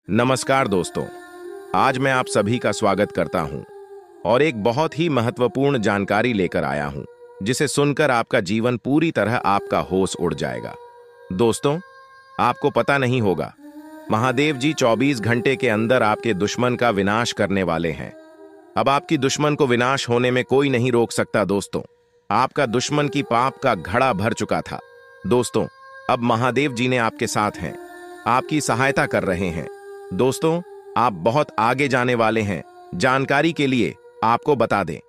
नमस्कार दोस्तों। आज मैं आप सभी का स्वागत करता हूं और एक बहुत ही महत्वपूर्ण जानकारी लेकर आया हूं, जिसे सुनकर आपका जीवन पूरी तरह आपका होश उड़ जाएगा। दोस्तों, आपको पता नहीं होगा, महादेव जी 24 घंटे के अंदर आपके दुश्मन का विनाश करने वाले हैं। अब आपकी दुश्मन को विनाश होने में कोई नहीं रोक सकता। दोस्तों, आपका दुश्मन की पाप का घड़ा भर चुका था। दोस्तों, अब महादेव जी ने आपके साथ हैं, आपकी सहायता कर रहे हैं। दोस्तों, आप बहुत आगे जाने वाले हैं। जानकारी के लिए आपको बता दें,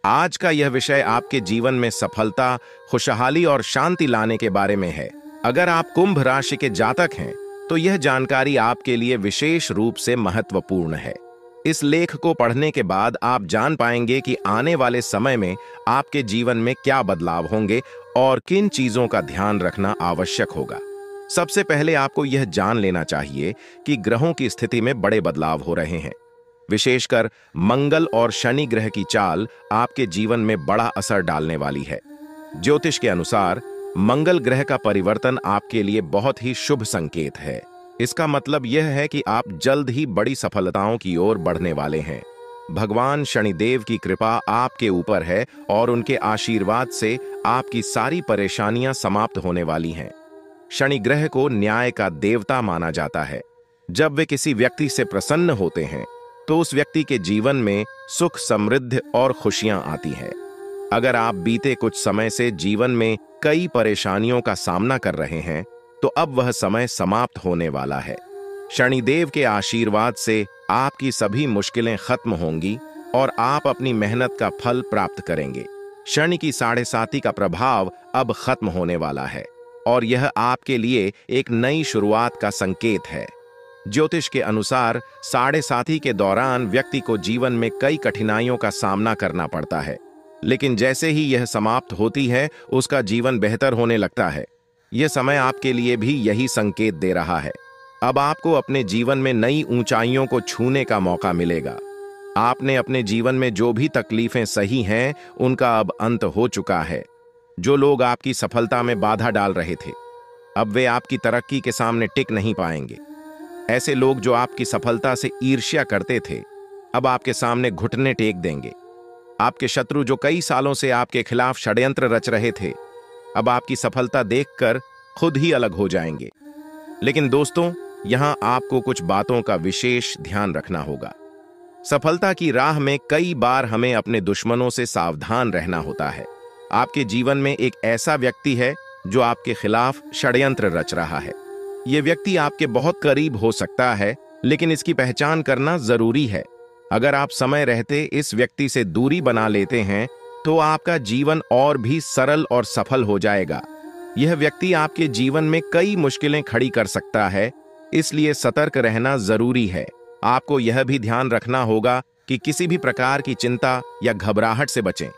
आज का यह विषय आपके जीवन में सफलता, खुशहाली और शांति लाने के बारे में है। अगर आप कुंभ राशि के जातक हैं तो यह जानकारी आपके लिए विशेष रूप से महत्वपूर्ण है। इस लेख को पढ़ने के बाद आप जान पाएंगे कि आने वाले समय में आपके जीवन में क्या बदलाव होंगे और किन चीजों का ध्यान रखना आवश्यक होगा। सबसे पहले आपको यह जान लेना चाहिए कि ग्रहों की स्थिति में बड़े बदलाव हो रहे हैं। विशेषकर मंगल और शनि ग्रह की चाल आपके जीवन में बड़ा असर डालने वाली है। ज्योतिष के अनुसार मंगल ग्रह का परिवर्तन आपके लिए बहुत ही शुभ संकेत है। इसका मतलब यह है कि आप जल्द ही बड़ी सफलताओं की ओर बढ़ने वाले हैं। भगवान शनिदेव की कृपा आपके ऊपर है और उनके आशीर्वाद से आपकी सारी परेशानियां समाप्त होने वाली हैं। शनि ग्रह को न्याय का देवता माना जाता है। जब वे किसी व्यक्ति से प्रसन्न होते हैं तो उस व्यक्ति के जीवन में सुख, समृद्धि और खुशियां आती हैं। अगर आप बीते कुछ समय से जीवन में कई परेशानियों का सामना कर रहे हैं तो अब वह समय समाप्त होने वाला है। शनिदेव के आशीर्वाद से आपकी सभी मुश्किलें खत्म होंगी और आप अपनी मेहनत का फल प्राप्त करेंगे। शनि की 7.5 का प्रभाव अब खत्म होने वाला है और यह आपके लिए एक नई शुरुआत का संकेत है। ज्योतिष के अनुसार 7.5 के दौरान व्यक्ति को जीवन में कई कठिनाइयों का सामना करना पड़ता है, लेकिन जैसे ही यह समाप्त होती है उसका जीवन बेहतर होने लगता है। यह समय आपके लिए भी यही संकेत दे रहा है। अब आपको अपने जीवन में नई ऊंचाइयों को छूने का मौका मिलेगा। आपने अपने जीवन में जो भी तकलीफें सही हैं उनका अब अंत हो चुका है। जो लोग आपकी सफलता में बाधा डाल रहे थे, अब वे आपकी तरक्की के सामने टिक नहीं पाएंगे। ऐसे लोग जो आपकी सफलता से ईर्ष्या करते थे, अब आपके सामने घुटने टेक देंगे। आपके शत्रु जो कई सालों से आपके खिलाफ षड्यंत्र रच रहे थे, अब आपकी सफलता देखकर खुद ही अलग हो जाएंगे। लेकिन दोस्तों, यहां आपको कुछ बातों का विशेष ध्यान रखना होगा। सफलता की राह में कई बार हमें अपने दुश्मनों से सावधान रहना होता है। आपके जीवन में एक ऐसा व्यक्ति है जो आपके खिलाफ षड्यंत्र रच रहा है। यह व्यक्ति आपके बहुत करीब हो सकता है, लेकिन इसकी पहचान करना जरूरी है। अगर आप समय रहते इस व्यक्ति से दूरी बना लेते हैं तो आपका जीवन और भी सरल और सफल हो जाएगा। यह व्यक्ति आपके जीवन में कई मुश्किलें खड़ी कर सकता है, इसलिए सतर्क रहना जरूरी है। आपको यह भी ध्यान रखना होगा कि किसी भी प्रकार की चिंता या घबराहट से बचें।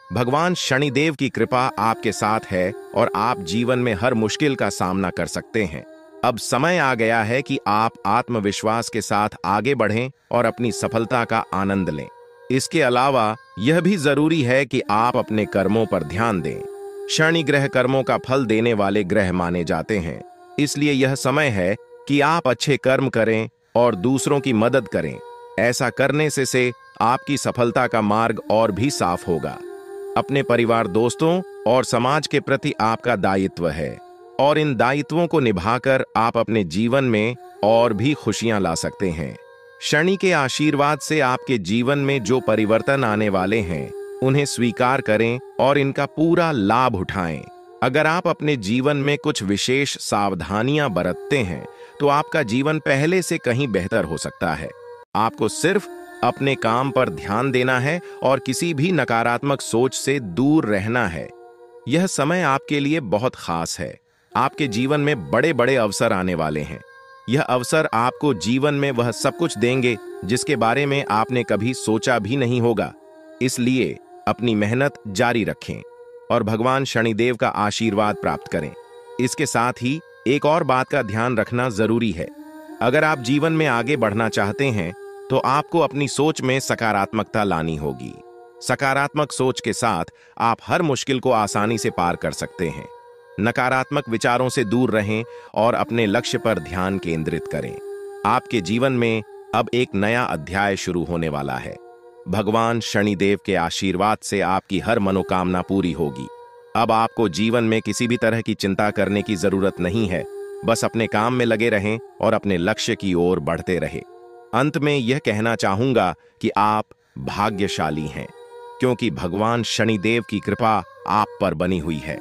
भगवान शनिदेव की कृपा आपके साथ है और आप जीवन में हर मुश्किल का सामना कर सकते हैं। अब समय आ गया है कि आप आत्मविश्वास के साथ आगे बढ़ें और अपनी सफलता का आनंद लें। इसके अलावा यह भी जरूरी है कि आप अपने कर्मों पर ध्यान दें। शनि ग्रह कर्मों का फल देने वाले ग्रह माने जाते हैं, इसलिए यह समय है कि आप अच्छे कर्म करें और दूसरों की मदद करें। ऐसा करने से आपकी सफलता का मार्ग और भी साफ होगा। अपने परिवार, दोस्तों और समाज के प्रति आपका दायित्व है और इन दायित्वों को निभाकर आप अपने जीवन में और भी खुशियां ला सकते हैं। शनि के आशीर्वाद से आपके जीवन में जो परिवर्तन आने वाले हैं उन्हें स्वीकार करें और इनका पूरा लाभ उठाएं। अगर आप अपने जीवन में कुछ विशेष सावधानियां बरतते हैं तो आपका जीवन पहले से कहीं बेहतर हो सकता है। आपको सिर्फ अपने काम पर ध्यान देना है और किसी भी नकारात्मक सोच से दूर रहना है। यह समय आपके लिए बहुत खास है। आपके जीवन में बड़े बड़े अवसर आने वाले हैं। यह अवसर आपको जीवन में वह सब कुछ देंगे जिसके बारे में आपने कभी सोचा भी नहीं होगा। इसलिए अपनी मेहनत जारी रखें और भगवान शनिदेव का आशीर्वाद प्राप्त करें। इसके साथ ही एक और बात का ध्यान रखना जरूरी है। अगर आप जीवन में आगे बढ़ना चाहते हैं तो आपको अपनी सोच में सकारात्मकता लानी होगी। सकारात्मक सोच के साथ आप हर मुश्किल को आसानी से पार कर सकते हैं। नकारात्मक विचारों से दूर रहें और अपने लक्ष्य पर ध्यान केंद्रित करें। आपके जीवन में अब एक नया अध्याय शुरू होने वाला है। भगवान शनिदेव के आशीर्वाद से आपकी हर मनोकामना पूरी होगी। अब आपको जीवन में किसी भी तरह की चिंता करने की जरूरत नहीं है। बस अपने काम में लगे रहें और अपने लक्ष्य की ओर बढ़ते रहें। अंत में यह कहना चाहूंगा कि आप भाग्यशाली हैं, क्योंकि भगवान शनिदेव की कृपा आप पर बनी हुई है।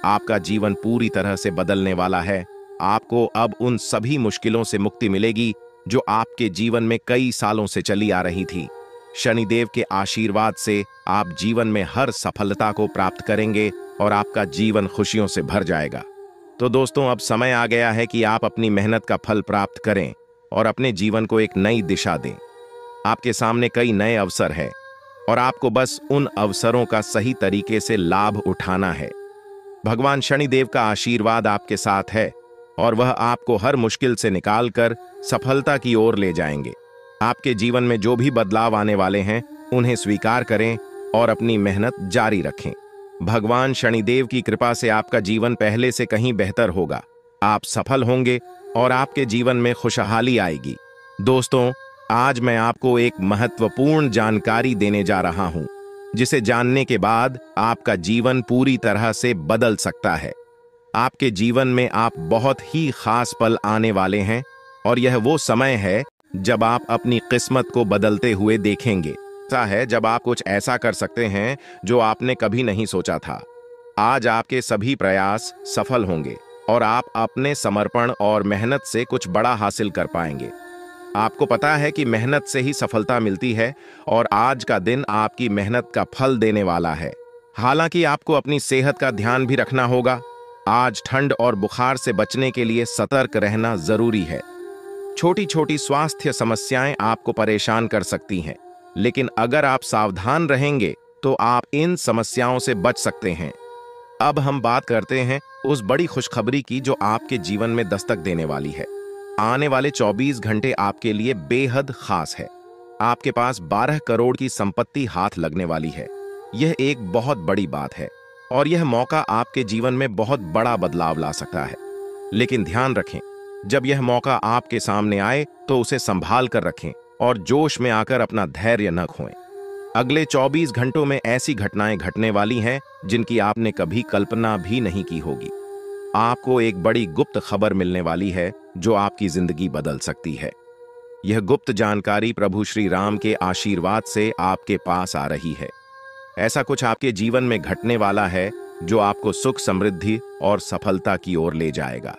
आपका जीवन पूरी तरह से बदलने वाला है। आपको अब उन सभी मुश्किलों से मुक्ति मिलेगी जो आपके जीवन में कई सालों से चली आ रही थी। शनिदेव के आशीर्वाद से आप जीवन में हर सफलता को प्राप्त करेंगे और आपका जीवन खुशियों से भर जाएगा। तो दोस्तों, अब समय आ गया है कि आप अपनी मेहनत का फल प्राप्त करें और अपने जीवन को एक नई दिशा दें। आपके सामने कई नए अवसर हैं और आपको बस उन अवसरों का सही तरीके से लाभ उठाना है। भगवान शनिदेव का आशीर्वाद आपके साथ है और वह आपको हर मुश्किल से निकालकर सफलता की ओर ले जाएंगे। आपके जीवन में जो भी बदलाव आने वाले हैं, उन्हें स्वीकार करें और अपनी मेहनत जारी रखें। भगवान शनिदेव की कृपा से आपका जीवन पहले से कहीं बेहतर होगा। आप सफल होंगे और आपके जीवन में खुशहाली आएगी। दोस्तों, आज मैं आपको एक महत्वपूर्ण जानकारी देने जा रहा हूं, जिसे जानने के बाद आपका जीवन पूरी तरह से बदल सकता है। आपके जीवन में आप बहुत ही खास पल आने वाले हैं और यह वो समय है जब आप अपनी किस्मत को बदलते हुए देखेंगे। ऐसा है जब आप कुछ ऐसा कर सकते हैं जो आपने कभी नहीं सोचा था। आज आपके सभी प्रयास सफल होंगे और आप अपने समर्पण और मेहनत से कुछ बड़ा हासिल कर पाएंगे। आपको पता है कि मेहनत से ही सफलता मिलती है और आज का दिन आपकी मेहनत का फल देने वाला है। हालांकि आपको अपनी सेहत का ध्यान भी रखना होगा। आज ठंड और बुखार से बचने के लिए सतर्क रहना जरूरी है। छोटी छोटी स्वास्थ्य समस्याएं आपको परेशान कर सकती हैं, लेकिन अगर आप सावधान रहेंगे तो आप इन समस्याओं से बच सकते हैं। अब हम बात करते हैं उस बड़ी खुशखबरी की जो आपके जीवन में दस्तक देने वाली है। आने वाले 24 घंटे आपके लिए बेहद खास है। आपके पास 12 करोड़ की संपत्ति हाथ लगने वाली है। यह एक बहुत बड़ी बात है और यह मौका आपके जीवन में बहुत बड़ा बदलाव ला सकता है। लेकिन ध्यान रखें, जब यह मौका आपके सामने आए तो उसे संभाल कर रखें और जोश में आकर अपना धैर्य न खोएं। अगले 24 घंटों में ऐसी घटनाएं घटने वाली हैं जिनकी आपने कभी कल्पना भी नहीं की होगी। आपको एक बड़ी गुप्त खबर मिलने वाली है जो आपकी जिंदगी बदल सकती है। यह गुप्त जानकारी प्रभु श्री राम के आशीर्वाद से आपके पास आ रही है। ऐसा कुछ आपके जीवन में घटने वाला है जो आपको सुख, समृद्धि और सफलता की ओर ले जाएगा।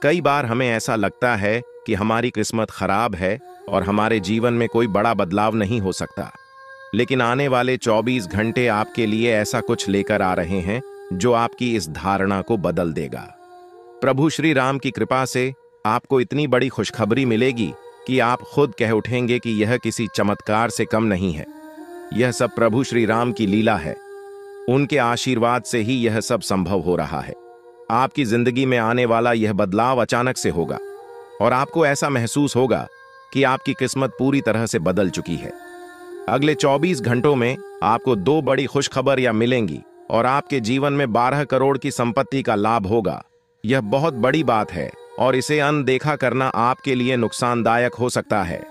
कई बार हमें ऐसा लगता है कि हमारी किस्मत खराब है और हमारे जीवन में कोई बड़ा बदलाव नहीं हो सकता, लेकिन आने वाले 24 घंटे आपके लिए ऐसा कुछ लेकर आ रहे हैं जो आपकी इस धारणा को बदल देगा। प्रभु श्री राम की कृपा से आपको इतनी बड़ी खुशखबरी मिलेगी कि आप खुद कह उठेंगे कि यह किसी चमत्कार से कम नहीं है। यह सब प्रभु श्री राम की लीला है। उनके आशीर्वाद से ही यह सब संभव हो रहा है। आपकी जिंदगी में आने वाला यह बदलाव अचानक से होगा और आपको ऐसा महसूस होगा कि आपकी किस्मत पूरी तरह से बदल चुकी है। अगले 24 घंटों में आपको 2 बड़ी खुशखबरियां मिलेंगी और आपके जीवन में 12 करोड़ की संपत्ति का लाभ होगा। यह बहुत बड़ी बात है और इसे अनदेखा करना आपके लिए नुकसानदायक हो सकता है।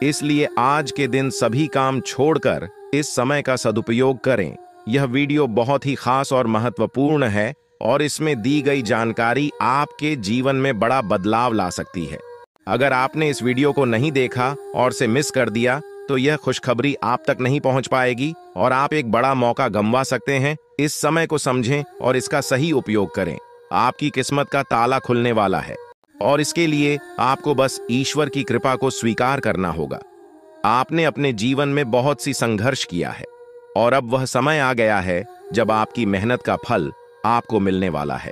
इसलिए आज के दिन सभी काम छोड़कर इस समय का सदुपयोग करें। यह वीडियो बहुत ही खास और महत्वपूर्ण है और इसमें दी गई जानकारी आपके जीवन में बड़ा बदलाव ला सकती है। अगर आपने इस वीडियो को नहीं देखा और से मिस कर दिया तो यह खुशखबरी आप तक नहीं पहुंच पाएगी और आप एक बड़ा मौका गंवा सकते हैं। इस समय को समझें और इसका सही उपयोग करें। आपकी किस्मत का ताला खुलने वाला है और इसके लिए आपको बस ईश्वर की कृपा को स्वीकार करना होगा। आपने अपने जीवन में बहुत सी संघर्ष किया है और अब वह समय आ गया है जब आपकी मेहनत का फल आपको मिलने वाला है।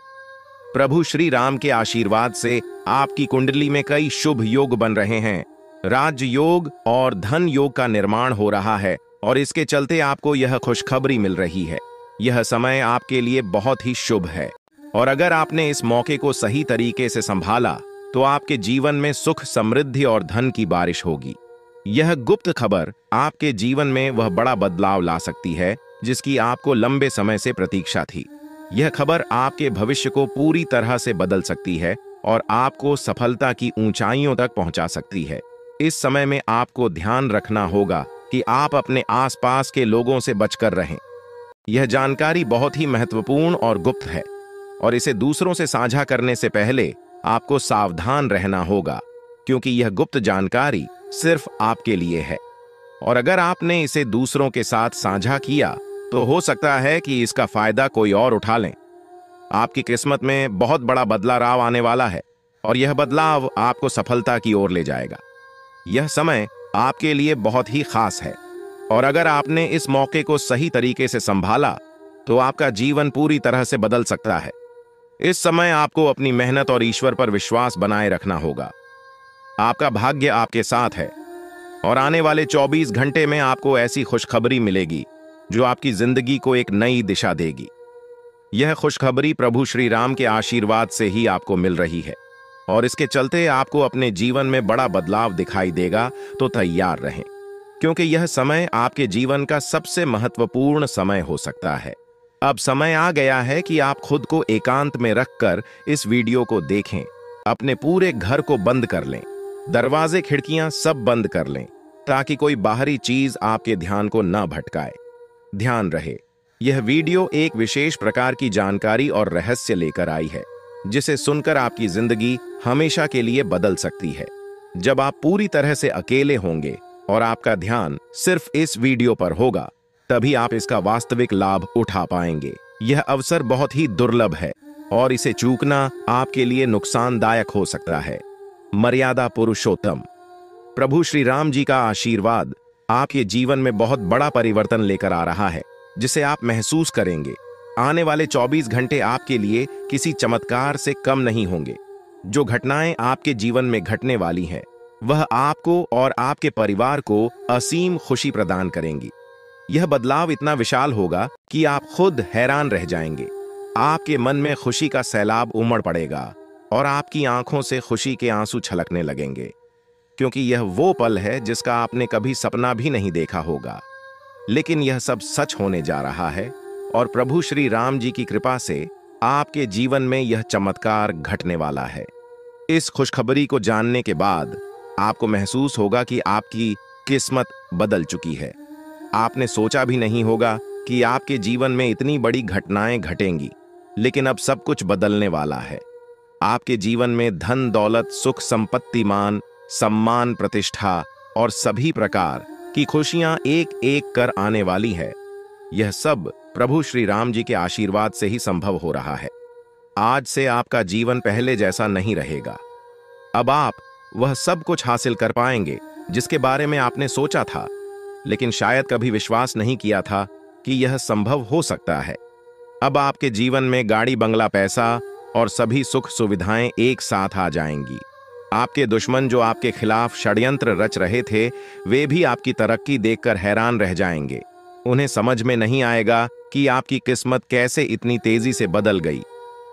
प्रभु श्री राम के आशीर्वाद से आपकी कुंडली में कई शुभ योग बन रहे हैं। राज योग और धन योग का निर्माण हो रहा है और इसके चलते आपको यह खुशखबरी मिल रही है। यह समय आपके लिए बहुत ही शुभ है और अगर आपने इस मौके को सही तरीके से संभाला तो आपके जीवन में सुख, समृद्धि और धन की बारिश होगी। यह गुप्त खबर आपके जीवन में वह बड़ा बदलाव ला सकती है जिसकी आपको लंबे समय से प्रतीक्षा थी। यह खबर आपके भविष्य को पूरी तरह से बदल सकती है और आपको सफलता की ऊंचाइयों तक पहुंचा सकती है। इस समय में आपको ध्यान रखना होगा कि आप अपने आसपास के लोगों से बचकर रहें। यह जानकारी बहुत ही महत्वपूर्ण और गुप्त है और इसे दूसरों से साझा करने से पहले आपको सावधान रहना होगा, क्योंकि यह गुप्त जानकारी सिर्फ आपके लिए है और अगर आपने इसे दूसरों के साथ साझा किया तो हो सकता है कि इसका फायदा कोई और उठा लें। आपकी किस्मत में बहुत बड़ा बदलाव आने वाला है और यह बदलाव आपको सफलता की ओर ले जाएगा। यह समय आपके लिए बहुत ही खास है और अगर आपने इस मौके को सही तरीके से संभाला तो आपका जीवन पूरी तरह से बदल सकता है। इस समय आपको अपनी मेहनत और ईश्वर पर विश्वास बनाए रखना होगा। आपका भाग्य आपके साथ है और आने वाले 24 घंटे में आपको ऐसी खुशखबरी मिलेगी जो आपकी जिंदगी को एक नई दिशा देगी। यह खुशखबरी प्रभु श्री राम के आशीर्वाद से ही आपको मिल रही है और इसके चलते आपको अपने जीवन में बड़ा बदलाव दिखाई देगा। तो तैयार रहें, क्योंकि यह समय आपके जीवन का सबसे महत्वपूर्ण समय हो सकता है। अब समय आ गया है कि आप खुद को एकांत में रखकर इस वीडियो को देखें। अपने पूरे घर को बंद कर लें, दरवाजे खिड़कियां सब बंद कर लें ताकि कोई बाहरी चीज आपके ध्यान को न भटकाए। ध्यान रहे, यह वीडियो एक विशेष प्रकार की जानकारी और रहस्य लेकर आई है जिसे सुनकर आपकी जिंदगी हमेशा के लिए बदल सकती है। जब आप पूरी तरह से अकेले होंगे और आपका ध्यान सिर्फ इस वीडियो पर होगा, तभी आप इसका वास्तविक लाभ उठा पाएंगे। यह अवसर बहुत ही दुर्लभ है और इसे चूकना आपके लिए नुकसानदायक हो सकता है। मर्यादा पुरुषोत्तम प्रभु श्री राम जी का आशीर्वाद आपके जीवन में बहुत बड़ा परिवर्तन लेकर आ रहा है, जिसे आप महसूस करेंगे। आने वाले 24 घंटे आपके लिए किसी चमत्कार से कम नहीं होंगे। जो घटनाएं आपके जीवन में घटने वाली हैं, वह आपको और आपके परिवार को असीम खुशी प्रदान करेंगी। यह बदलाव इतना विशाल होगा कि आप खुद हैरान रह जाएंगे। आपके मन में खुशी का सैलाब उमड़ पड़ेगा और आपकी आंखों से खुशी के आंसू छलकने लगेंगे, क्योंकि यह वो पल है जिसका आपने कभी सपना भी नहीं देखा होगा। लेकिन यह सब सच होने जा रहा है और प्रभु श्री राम जी की कृपा से आपके जीवन में यह चमत्कार घटने वाला है। इस खुशखबरी को जानने के बाद आपको महसूस होगा कि आपकी किस्मत बदल चुकी है। आपने सोचा भी नहीं होगा कि आपके जीवन में इतनी बड़ी घटनाएं घटेंगी, लेकिन अब सब कुछ बदलने वाला है। आपके जीवन में धन दौलत, सुख, संपत्ति, मान, सम्मान, प्रतिष्ठा और सभी प्रकार की खुशियां एक एक कर आने वाली है। यह सब प्रभु श्री राम जी के आशीर्वाद से ही संभव हो रहा है। आज से आपका जीवन पहले जैसा नहीं रहेगा। अब आप वह सब कुछ हासिल कर पाएंगे जिसके बारे में आपने सोचा था, लेकिन शायद कभी विश्वास नहीं किया था कि यह संभव हो सकता है। अब आपके जीवन में गाड़ी, बंगला, पैसा और सभी सुख सुविधाएं एक साथ आ जाएंगी। आपके दुश्मन जो आपके खिलाफ षड्यंत्र रच रहे थे, वे भी आपकी तरक्की देखकर हैरान रह जाएंगे। उन्हें समझ में नहीं आएगा कि आपकी किस्मत कैसे इतनी तेजी से बदल गई।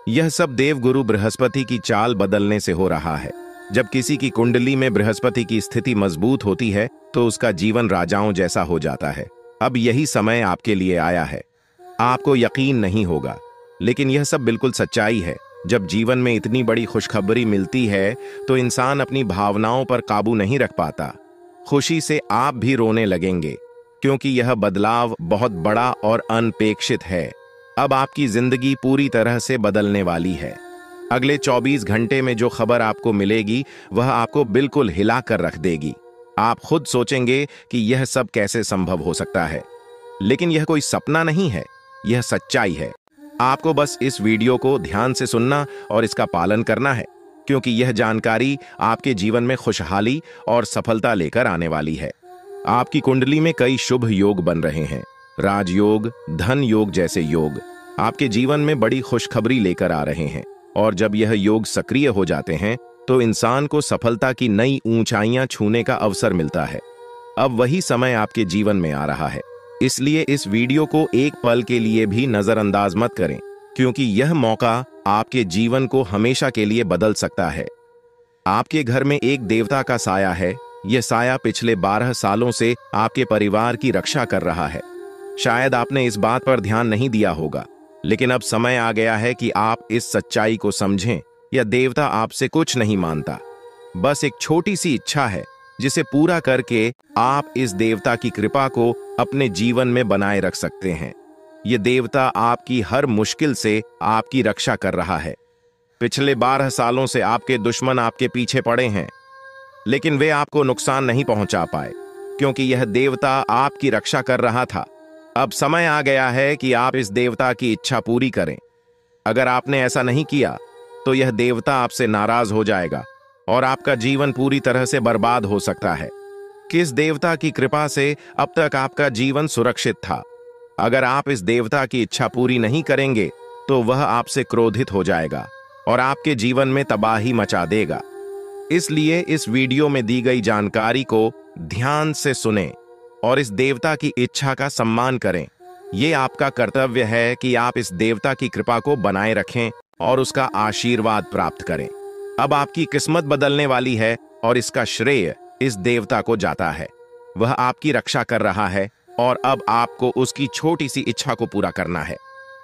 यह सब देवगुरु बृहस्पति की चाल बदलने से हो रहा है। जब किसी की कुंडली में बृहस्पति की स्थिति मजबूत होती है तो उसका जीवन राजाओं जैसा हो जाता है। अब यही समय आपके लिए आया है। आपको यकीन नहीं होगा, लेकिन यह सब बिल्कुल सच्चाई है। जब जीवन में इतनी बड़ी खुशखबरी मिलती है तो इंसान अपनी भावनाओं पर काबू नहीं रख पाता। खुशी से आप भी रोने लगेंगे, क्योंकि यह बदलाव बहुत बड़ा और अनपेक्षित है। अब आपकी जिंदगी पूरी तरह से बदलने वाली है। अगले 24 घंटे में जो खबर आपको मिलेगी वह आपको बिल्कुल हिला कर रख देगी। आप खुद सोचेंगे कि यह सब कैसे संभव हो सकता है, लेकिन यह कोई सपना नहीं है, यह सच्चाई है। आपको बस इस वीडियो को ध्यान से सुनना और इसका पालन करना है, क्योंकि यह जानकारी आपके जीवन में खुशहाली और सफलता लेकर आने वाली है। आपकी कुंडली में कई शुभ योग बन रहे हैं। राजयोग, धन योग जैसे योग आपके जीवन में बड़ी खुशखबरी लेकर आ रहे हैं, और जब यह योग सक्रिय हो जाते हैं तो इंसान को सफलता की नई ऊंचाइयां छूने का अवसर मिलता है। अब वही समय आपके जीवन में आ रहा है, इसलिए इस वीडियो को एक पल के लिए भी नजरअंदाज मत करें, क्योंकि यह मौका आपके जीवन को हमेशा के लिए बदल सकता है। आपके घर में एक देवता का साया है। यह साया पिछले 12 सालों से आपके परिवार की रक्षा कर रहा है। शायद आपने इस बात पर ध्यान नहीं दिया होगा, लेकिन अब समय आ गया है कि आप इस सच्चाई को समझें। यह देवता आपसे कुछ नहीं मानता, बस एक छोटी सी इच्छा है जिसे पूरा करके आप इस देवता की कृपा को अपने जीवन में बनाए रख सकते हैं। यह देवता आपकी हर मुश्किल से आपकी रक्षा कर रहा है। पिछले 12 सालों से आपके दुश्मन आपके पीछे पड़े हैं, लेकिन वे आपको नुकसान नहीं पहुंचा पाए, क्योंकि यह देवता आपकी रक्षा कर रहा था। अब समय आ गया है कि आप इस देवता की इच्छा पूरी करें। अगर आपने ऐसा नहीं किया तो यह देवता आपसे नाराज हो जाएगा और आपका जीवन पूरी तरह से बर्बाद हो सकता है। किस देवता की कृपा से अब तक आपका जीवन सुरक्षित था? अगर आप इस देवता की इच्छा पूरी नहीं करेंगे तो वह आपसे क्रोधित हो जाएगा और आपके जीवन में तबाही मचा देगा। इसलिए इस वीडियो में दी गई जानकारी को ध्यान से सुनें और इस देवता की इच्छा का सम्मान करें। ये आपका कर्तव्य है कि आप इस देवता की कृपा को बनाए रखें और उसका आशीर्वाद प्राप्त करें। अब आपकी किस्मत बदलने वाली है और इसका श्रेय इस देवता को जाता है। वह आपकी रक्षा कर रहा है और अब आपको उसकी छोटी सी इच्छा को पूरा करना है।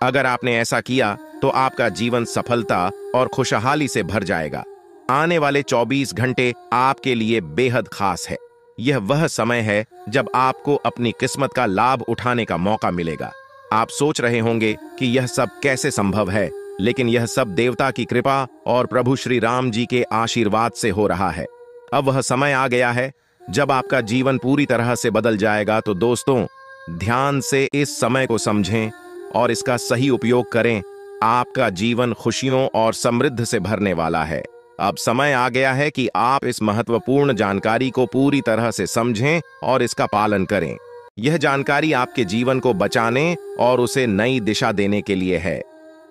अगर आपने ऐसा किया तो आपका जीवन सफलता और खुशहाली से भर जाएगा। आने वाले 24 घंटे आपके लिए बेहद खास है। यह वह समय है जब आपको अपनी किस्मत का लाभ उठाने का मौका मिलेगा। आप सोच रहे होंगे कि यह सब कैसे संभव है, लेकिन यह सब देवता की कृपा और प्रभु श्री राम जी के आशीर्वाद से हो रहा है। अब वह समय आ गया है जब आपका जीवन पूरी तरह से बदल जाएगा। तो दोस्तों, ध्यान से इस समय को समझें और इसका सही उपयोग करें। आपका जीवन खुशियों और समृद्ध से भरने वाला है। अब समय आ गया है कि आप इस महत्वपूर्ण जानकारी को पूरी तरह से समझें और इसका पालन करें। यह जानकारी आपके जीवन को बचाने और उसे नई दिशा देने के लिए है।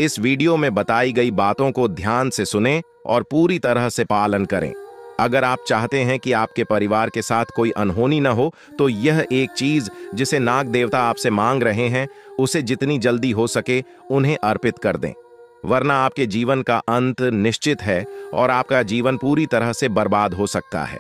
इस वीडियो में बताई गई बातों को ध्यान से सुनें और पूरी तरह से पालन करें। अगर आप चाहते हैं कि आपके परिवार के साथ कोई अनहोनी न हो, तो यह एक चीज जिसे नाग देवता आपसे मांग रहे हैं, उसे जितनी जल्दी हो सके उन्हें अर्पित कर दें, वरना आपके जीवन का अंत निश्चित है और आपका जीवन पूरी तरह से बर्बाद हो सकता है।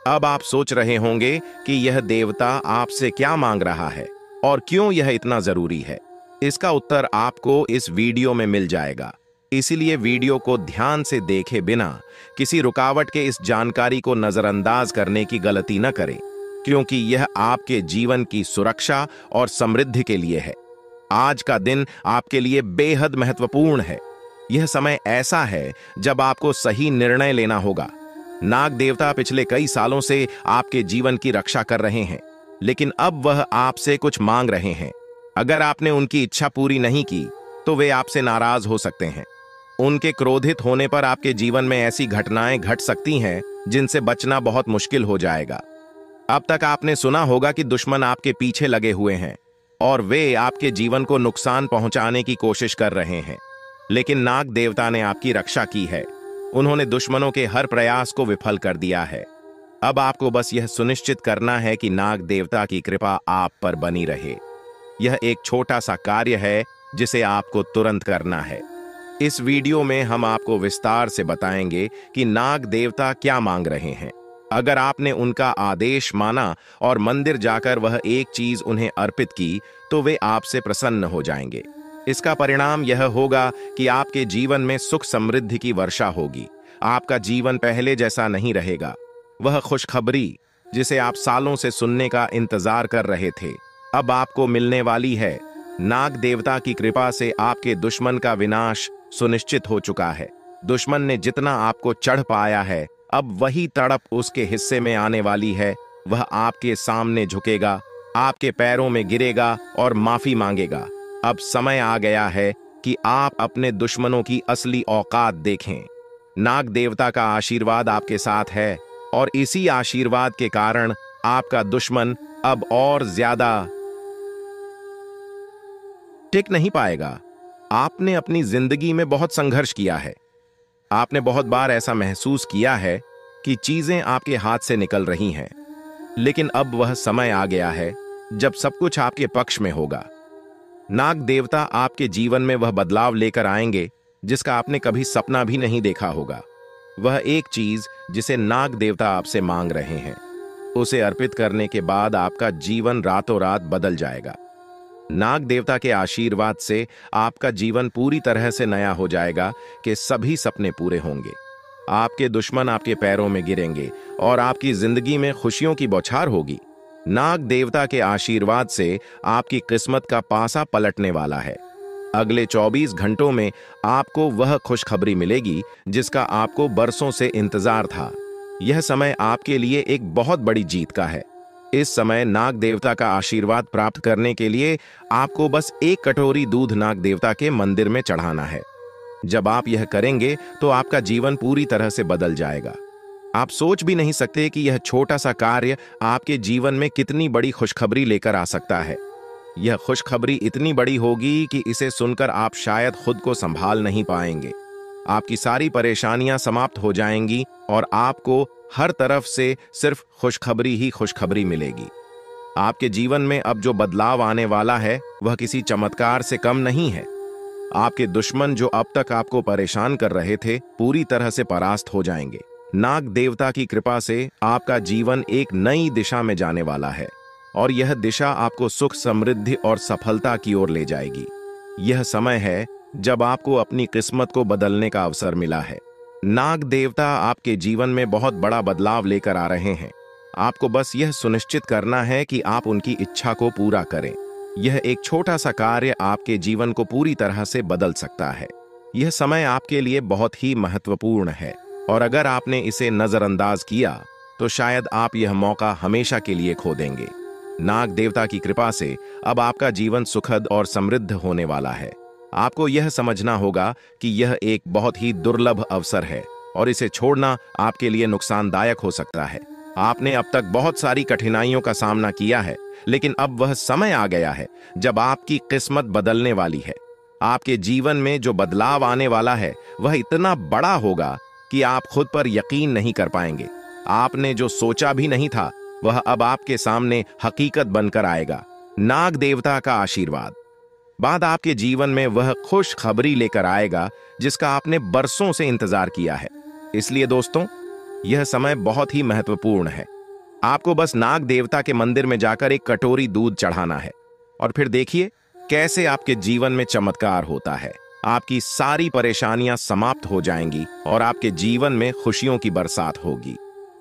अब आप सोच रहे होंगे कि यह देवता आपसे क्या मांग रहा है और क्यों यह इतना जरूरी है। इसका उत्तर आपको इस वीडियो में मिल जाएगा, इसीलिए वीडियो को ध्यान से देखे बिना किसी रुकावट के इस जानकारी को नजरअंदाज करने की गलती न करें, क्योंकि यह आपके जीवन की सुरक्षा और समृद्धि के लिए है। आज का दिन आपके लिए बेहद महत्वपूर्ण है। यह समय ऐसा है जब आपको सही निर्णय लेना होगा। नाग देवता पिछले कई सालों से आपके जीवन की रक्षा कर रहे हैं, लेकिन अब वह आपसे कुछ मांग रहे हैं। अगर आपने उनकी इच्छा पूरी नहीं की तो वे आपसे नाराज हो सकते हैं। उनके क्रोधित होने पर आपके जीवन में ऐसी घटनाएं घट सकती हैं जिनसे बचना बहुत मुश्किल हो जाएगा। अब तक आपने सुना होगा कि दुश्मन आपके पीछे लगे हुए हैं और वे आपके जीवन को नुकसान पहुंचाने की कोशिश कर रहे हैं, लेकिन नाग देवता ने आपकी रक्षा की है। उन्होंने दुश्मनों के हर प्रयास को विफल कर दिया है। अब आपको बस यह सुनिश्चित करना है कि नाग देवता की कृपा आप पर बनी रहे। यह एक छोटा सा कार्य है जिसे आपको तुरंत करना है। इस वीडियो में हम आपको विस्तार से बताएंगे कि नाग देवता क्या मांग रहे हैं। अगर आपने उनका आदेश माना और मंदिर जाकर वह एक चीज उन्हें अर्पित की तो वे आपसे प्रसन्न हो जाएंगे। इसका परिणाम यह होगा कि आपके जीवन में सुख समृद्धि की वर्षा होगी। आपका जीवन पहले जैसा नहीं रहेगा। वह खुशखबरी जिसे आप सालों से सुनने का इंतजार कर रहे थे, अब आपको मिलने वाली है। नाग देवता की कृपा से आपके दुश्मन का विनाश सुनिश्चित हो चुका है। दुश्मन ने जितना आपको चढ़ पाया है, अब वही तड़प उसके हिस्से में आने वाली है। वह आपके सामने झुकेगा, आपके पैरों में गिरेगा और माफी मांगेगा। अब समय आ गया है कि आप अपने दुश्मनों की असली औकात देखें। नाग देवता का आशीर्वाद आपके साथ है और इसी आशीर्वाद के कारण आपका दुश्मन अब और ज्यादा टिक नहीं पाएगा। आपने अपनी जिंदगी में बहुत संघर्ष किया है। आपने बहुत बार ऐसा महसूस किया है कि चीजें आपके हाथ से निकल रही हैं, लेकिन अब वह समय आ गया है जब सब कुछ आपके पक्ष में होगा। नाग देवता आपके जीवन में वह बदलाव लेकर आएंगे जिसका आपने कभी सपना भी नहीं देखा होगा। वह एक चीज जिसे नाग देवता आपसे मांग रहे हैं, उसे अर्पित करने के बाद आपका जीवन रातों रात बदल जाएगा। नाग देवता के आशीर्वाद से आपका जीवन पूरी तरह से नया हो जाएगा कि सभी सपने पूरे होंगे। आपके दुश्मन आपके पैरों में गिरेंगे और आपकी जिंदगी में खुशियों की बौछार होगी। नाग देवता के आशीर्वाद से आपकी किस्मत का पासा पलटने वाला है। अगले 24 घंटों में आपको वह खुशखबरी मिलेगी जिसका आपको बरसों से इंतजार था। यह समय आपके लिए एक बहुत बड़ी जीत का है। इस समय नाग देवता का आशीर्वाद प्राप्त करने के लिए आपको बस एक कटोरी दूध नाग देवता के मंदिर में चढ़ाना है। जब आप यह करेंगे तो आपका जीवन पूरी तरह से बदल जाएगा। आप सोच भी नहीं सकते कि यह छोटा सा कार्य आपके जीवन में कितनी बड़ी खुशखबरी लेकर आ सकता है। यह खुशखबरी इतनी बड़ी होगी कि इसे सुनकर आप शायद खुद को संभाल नहीं पाएंगे। आपकी सारी परेशानियां समाप्त हो जाएंगी और आपको हर तरफ से सिर्फ खुशखबरी ही खुशखबरी मिलेगी। आपके जीवन में अब जो बदलाव आने वाला है वह किसी चमत्कार से कम नहीं है। आपके दुश्मन जो अब तक आपको परेशान कर रहे थे पूरी तरह से परास्त हो जाएंगे। नाग देवता की कृपा से आपका जीवन एक नई दिशा में जाने वाला है और यह दिशा आपको सुख, समृद्धि और सफलता की ओर ले जाएगी। यह समय है जब आपको अपनी किस्मत को बदलने का अवसर मिला है। नाग देवता आपके जीवन में बहुत बड़ा बदलाव लेकर आ रहे हैं। आपको बस यह सुनिश्चित करना है कि आप उनकी इच्छा को पूरा करें। यह एक छोटा सा कार्य आपके जीवन को पूरी तरह से बदल सकता है। यह समय आपके लिए बहुत ही महत्वपूर्ण है और अगर आपने इसे नजरअंदाज किया तो शायद आप यह मौका हमेशा के लिए खो देंगे। नाग देवता की कृपा से अब आपका जीवन सुखद और समृद्ध होने वाला है। आपको यह समझना होगा कि यह एक बहुत ही दुर्लभ अवसर है और इसे छोड़ना आपके लिए नुकसानदायक हो सकता है। आपने अब तक बहुत सारी कठिनाइयों का सामना किया है, लेकिन अब वह समय आ गया है जब आपकी किस्मत बदलने वाली है। आपके जीवन में जो बदलाव आने वाला है वह इतना बड़ा होगा कि आप खुद पर यकीन नहीं कर पाएंगे। आपने जो सोचा भी नहीं था वह अब आपके सामने हकीकत बनकर आएगा। नाग देवता का आशीर्वाद बाद आपके जीवन में वह खुश खबरी लेकर आएगा जिसका आपने बरसों से इंतजार किया है। इसलिए दोस्तों, यह समय बहुत ही महत्वपूर्ण है। आपको बस नाग देवता के मंदिर में जाकर एक कटोरी दूध चढ़ाना है और फिर देखिए कैसे आपके जीवन में चमत्कार होता है। आपकी सारी परेशानियां समाप्त हो जाएंगी और आपके जीवन में खुशियों की बरसात होगी।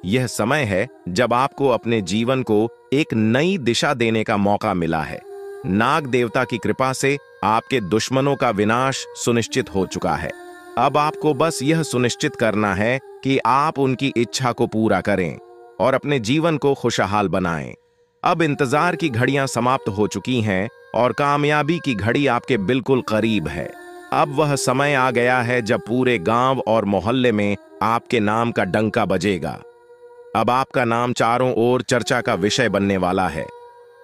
यह समय है जब आपको अपने जीवन को एक नई दिशा देने का मौका मिला है। नाग देवता की कृपा से आपके दुश्मनों का विनाश सुनिश्चित हो चुका है। अब आपको बस यह सुनिश्चित करना है कि आप उनकी इच्छा को पूरा करें और अपने जीवन को खुशहाल बनाएं। अब इंतजार की घड़ियां समाप्त हो चुकी हैं और कामयाबी की घड़ी आपके बिल्कुल करीब है। अब वह समय आ गया है जब पूरे गांव और मोहल्ले में आपके नाम का डंका बजेगा। अब आपका नाम चारों ओर चर्चा का विषय बनने वाला है।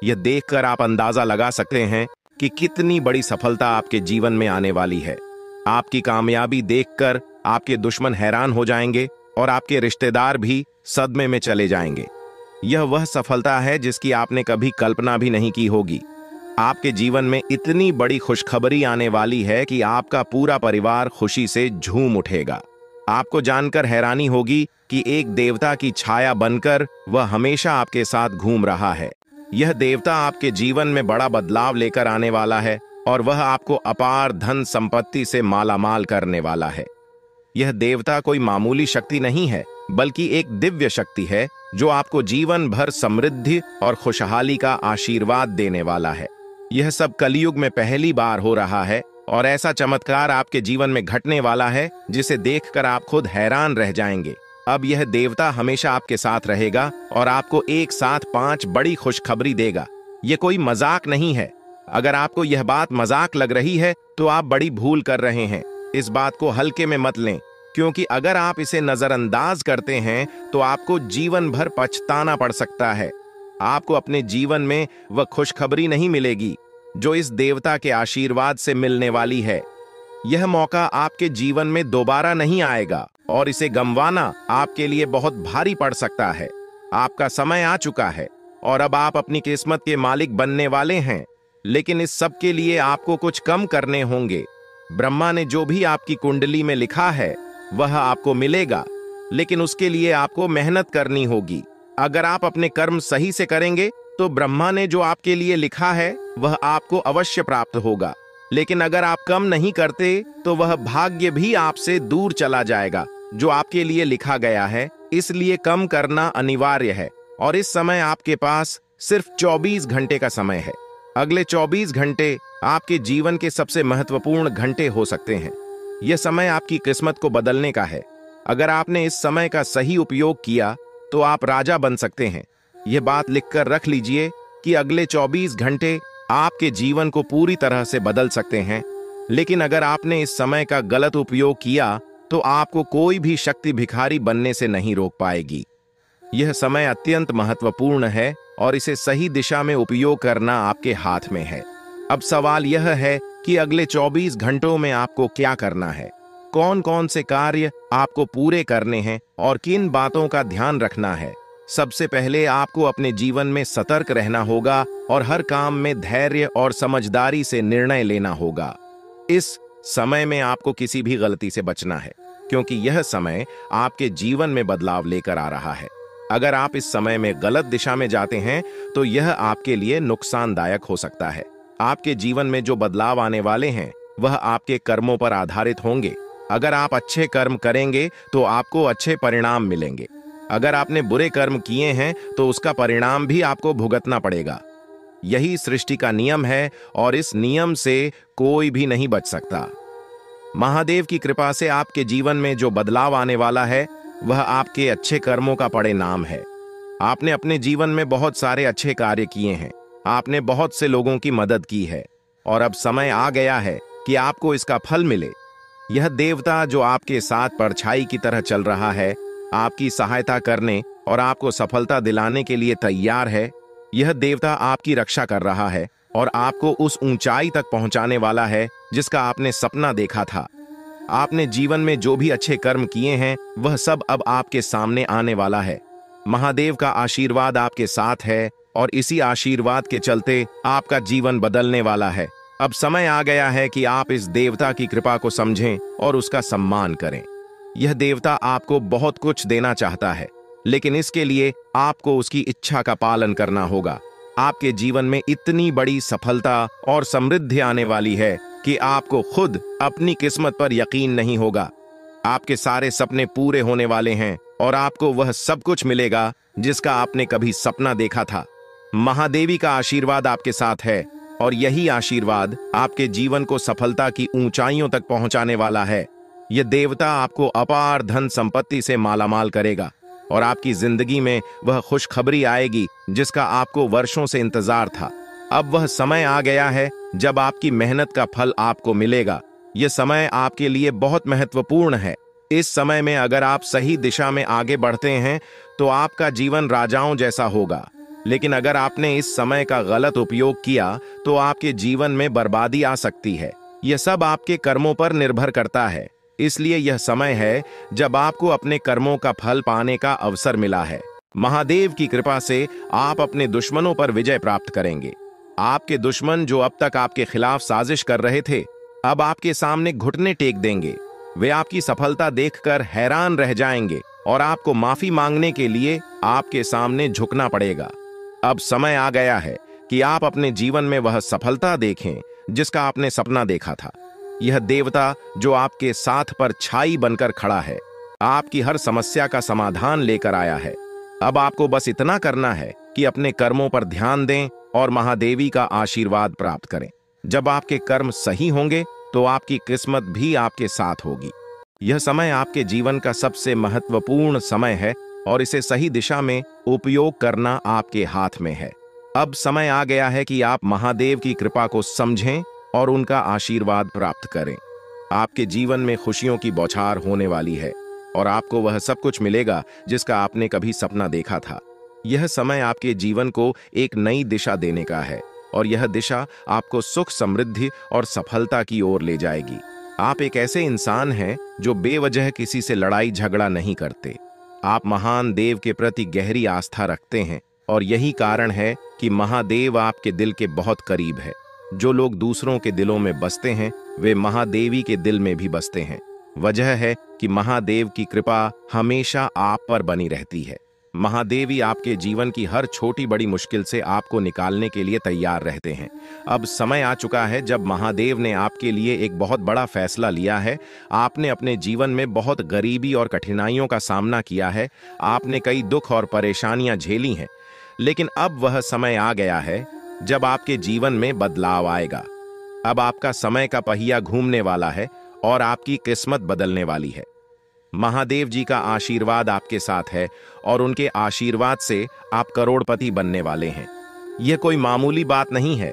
यह देखकर आप अंदाजा लगा सकते हैं कि कितनी बड़ी सफलता आपके जीवन में आने वाली है। आपकी कामयाबी देखकर आपके दुश्मन हैरान हो जाएंगे और आपके रिश्तेदार भी सदमे में चले जाएंगे। यह वह सफलता है जिसकी आपने कभी कल्पना भी नहीं की होगी। आपके जीवन में इतनी बड़ी खुशखबरी आने वाली है कि आपका पूरा परिवार खुशी से झूम उठेगा। आपको जानकर हैरानी होगी कि एक देवता की छाया बनकर वह हमेशा आपके साथ घूम रहा है। यह देवता आपके जीवन में बड़ा बदलाव लेकर आने वाला है और वह आपको अपार धन संपत्ति से मालामाल करने वाला है। यह देवता कोई मामूली शक्ति नहीं है, बल्कि एक दिव्य शक्ति है जो आपको जीवन भर समृद्धि और खुशहाली का आशीर्वाद देने वाला है। यह सब कलयुग में पहली बार हो रहा है और ऐसा चमत्कार आपके जीवन में घटने वाला है जिसे देखकर आप खुद हैरान रह जाएंगे। अब यह देवता हमेशा आपके साथ रहेगा और आपको एक साथ 5 बड़ी खुशखबरी देगा। यह कोई मजाक नहीं है। अगर आपको यह बात मजाक लग रही है तो आप बड़ी भूल कर रहे हैं। इस बात को हल्के में मत लें, क्योंकि अगर आप इसे नजरअंदाज करते हैं तो आपको जीवन भर पछताना पड़ सकता है। आपको अपने जीवन में वह खुशखबरी नहीं मिलेगी जो इस देवता के आशीर्वाद से मिलने वाली है। यह मौका आपके जीवन में दोबारा नहीं आएगा और इसे गंवाना आपके लिए बहुत भारी पड़ सकता है। आपका समय आ चुका है और अब आप अपनी किस्मत के मालिक बनने वाले हैं, लेकिन इस सब के लिए आपको कुछ कम करने होंगे। ब्रह्मा ने जो भी आपकी कुंडली में लिखा है वह आपको मिलेगा, लेकिन उसके लिए आपको मेहनत करनी होगी। अगर आप अपने कर्म सही से करेंगे तो ब्रह्मा ने जो आपके लिए लिखा है वह आपको अवश्य प्राप्त होगा। लेकिन अगर आप कम नहीं करते तो वह भाग्य भी आपसे दूर चला जाएगा जो आपके लिए लिखा गया है। इसलिए कम करना अनिवार्य है। और इस समय आपके पास सिर्फ 24 घंटे का समय है। अगले 24 घंटे आपके जीवन के सबसे महत्वपूर्ण घंटे हो सकते हैं। यह समय आपकी किस्मत को बदलने का है। अगर आपने इस समय का सही उपयोग किया तो आप राजा बन सकते हैं। यह बात लिखकर रख लीजिए कि अगले 24 घंटे आपके जीवन को पूरी तरह से बदल सकते हैं। लेकिन अगर आपने इस समय का गलत उपयोग किया तो आपको कोई भी शक्ति भिखारी बनने से नहीं रोक पाएगी। यह समय अत्यंत महत्वपूर्ण है और इसे सही दिशा में उपयोग करना आपके हाथ में है। अब सवाल यह है कि अगले 24 घंटों में आपको क्या करना है, कौन कौन से कार्य आपको पूरे करने हैं और किन बातों का ध्यान रखना है। सबसे पहले आपको अपने जीवन में सतर्क रहना होगा और हर काम में धैर्य और समझदारी से निर्णय लेना होगा। इस समय में आपको किसी भी गलती से बचना है, क्योंकि यह समय आपके जीवन में बदलाव लेकर आ रहा है। अगर आप इस समय में गलत दिशा में जाते हैं तो यह आपके लिए नुकसानदायक हो सकता है। आपके जीवन में जो बदलाव आने वाले हैं वह आपके कर्मों पर आधारित होंगे। अगर आप अच्छे कर्म करेंगे तो आपको अच्छे परिणाम मिलेंगे। अगर आपने बुरे कर्म किए हैं तो उसका परिणाम भी आपको भुगतना पड़ेगा। यही सृष्टि का नियम है और इस नियम से कोई भी नहीं बच सकता। महादेव की कृपा से आपके जीवन में जो बदलाव आने वाला है वह आपके अच्छे कर्मों का परिणाम है। आपने अपने जीवन में बहुत सारे अच्छे कार्य किए हैं, आपने बहुत से लोगों की मदद की है और अब समय आ गया है कि आपको इसका फल मिले। यह देवता जो आपके साथ परछाई की तरह चल रहा है, आपकी सहायता करने और आपको सफलता दिलाने के लिए तैयार है। यह देवता आपकी रक्षा कर रहा है और आपको उस ऊंचाई तक पहुंचाने वाला है जिसका आपने सपना देखा था। आपने जीवन में जो भी अच्छे कर्म किए हैं वह सब अब आपके सामने आने वाला है। महादेव का आशीर्वाद आपके साथ है और इसी आशीर्वाद के चलते आपका जीवन बदलने वाला है। अब समय आ गया है कि आप इस देवता की कृपा को समझें और उसका सम्मान करें। यह देवता आपको बहुत कुछ देना चाहता है, लेकिन इसके लिए आपको उसकी इच्छा का पालन करना होगा। आपके जीवन में इतनी बड़ी सफलता और समृद्धि आने वाली है कि आपको खुद अपनी किस्मत पर यकीन नहीं होगा। आपके सारे सपने पूरे होने वाले हैं और आपको वह सब कुछ मिलेगा जिसका आपने कभी सपना देखा था। महादेवी का आशीर्वाद आपके साथ है और यही आशीर्वाद आपके जीवन को सफलता की ऊंचाइयों तक पहुंचाने वाला है। यह देवता आपको अपार धन संपत्ति से मालामाल करेगा और आपकी जिंदगी में वह खुशखबरी आएगी जिसका आपको वर्षों से इंतजार था। अब वह समय आ गया है जब आपकी मेहनत का फल आपको मिलेगा। यह समय आपके लिए बहुत महत्वपूर्ण है। इस समय में अगर आप सही दिशा में आगे बढ़ते हैं तो आपका जीवन राजाओं जैसा होगा। लेकिन अगर आपने इस समय का गलत उपयोग किया तो आपके जीवन में बर्बादी आ सकती है। यह सब आपके कर्मों पर निर्भर करता है। इसलिए यह समय है जब आपको अपने कर्मों का फल पाने का अवसर मिला है। महादेव की कृपा से आप अपने दुश्मनों पर विजय प्राप्त करेंगे। आपके दुश्मन जो अब तक आपके खिलाफ साजिश कर रहे थे, अब आपके सामने घुटने टेक देंगे। वे आपकी सफलता देखकर हैरान रह जाएंगे और आपको माफी मांगने के लिए आपके सामने झुकना पड़ेगा। अब समय आ गया है कि आप अपने जीवन में वह सफलता देखें जिसका आपने सपना देखा था। यह देवता जो आपके साथ पर छाई बनकर खड़ा है, आपकी हर समस्या का समाधान लेकर आया है। अब आपको बस इतना करना है कि अपने कर्मों पर ध्यान दें और महादेवी का आशीर्वाद प्राप्त करें। जब आपके कर्म सही होंगे तो आपकी किस्मत भी आपके साथ होगी। यह समय आपके जीवन का सबसे महत्वपूर्ण समय है और इसे सही दिशा में उपयोग करना आपके हाथ में है। अब समय आ गया है कि आप महादेव की कृपा को समझें और उनका आशीर्वाद प्राप्त करें। आपके जीवन में खुशियों की बौछार होने वाली है और आपको वह सब कुछ मिलेगा जिसका आपने कभी सपना देखा था। यह समय आपके जीवन को एक नई दिशा देने का है और यह दिशा आपको सुख, समृद्धि और सफलता की ओर ले जाएगी। आप एक ऐसे इंसान हैं जो बेवजह किसी से लड़ाई झगड़ा नहीं करते। आप महान देव के प्रति गहरी आस्था रखते हैं और यही कारण है कि महादेव आपके दिल के बहुत करीब है। जो लोग दूसरों के दिलों में बसते हैं वे महादेवी के दिल में भी बसते हैं। वजह है कि महादेव की कृपा हमेशा आप पर बनी रहती है। महादेवी आपके जीवन की हर छोटी बड़ी मुश्किल से आपको निकालने के लिए तैयार रहते हैं। अब समय आ चुका है जब महादेव ने आपके लिए एक बहुत बड़ा फैसला लिया है। आपने अपने जीवन में बहुत गरीबी और कठिनाइयों का सामना किया है। आपने कई दुख और परेशानियां झेली हैं, लेकिन अब वह समय आ गया है जब आपके जीवन में बदलाव आएगा। अब आपका समय का पहिया घूमने वाला है और आपकी किस्मत बदलने वाली है। महादेव जी का आशीर्वाद आपके साथ है और उनके आशीर्वाद से आप करोड़पति बनने वाले हैं। यह कोई मामूली बात नहीं है,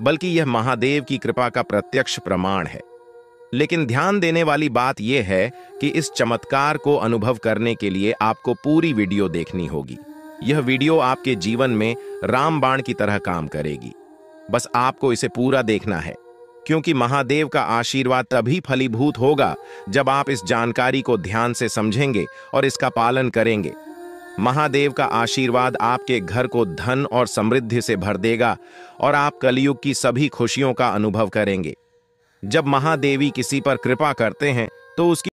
बल्कि यह महादेव की कृपा का प्रत्यक्ष प्रमाण है। लेकिन ध्यान देने वाली बात यह है कि इस चमत्कार को अनुभव करने के लिए आपको पूरी वीडियो देखनी होगी। यह वीडियो आपके जीवन में रामबाण की तरह काम करेगी। बस आपको इसे पूरा देखना है, क्योंकि महादेव का आशीर्वाद तभी फलीभूत होगा जब आप इस जानकारी को ध्यान से समझेंगे और इसका पालन करेंगे। महादेव का आशीर्वाद आपके घर को धन और समृद्धि से भर देगा और आप कलयुग की सभी खुशियों का अनुभव करेंगे। जब महादेवी किसी पर कृपा करते हैं तो उसकी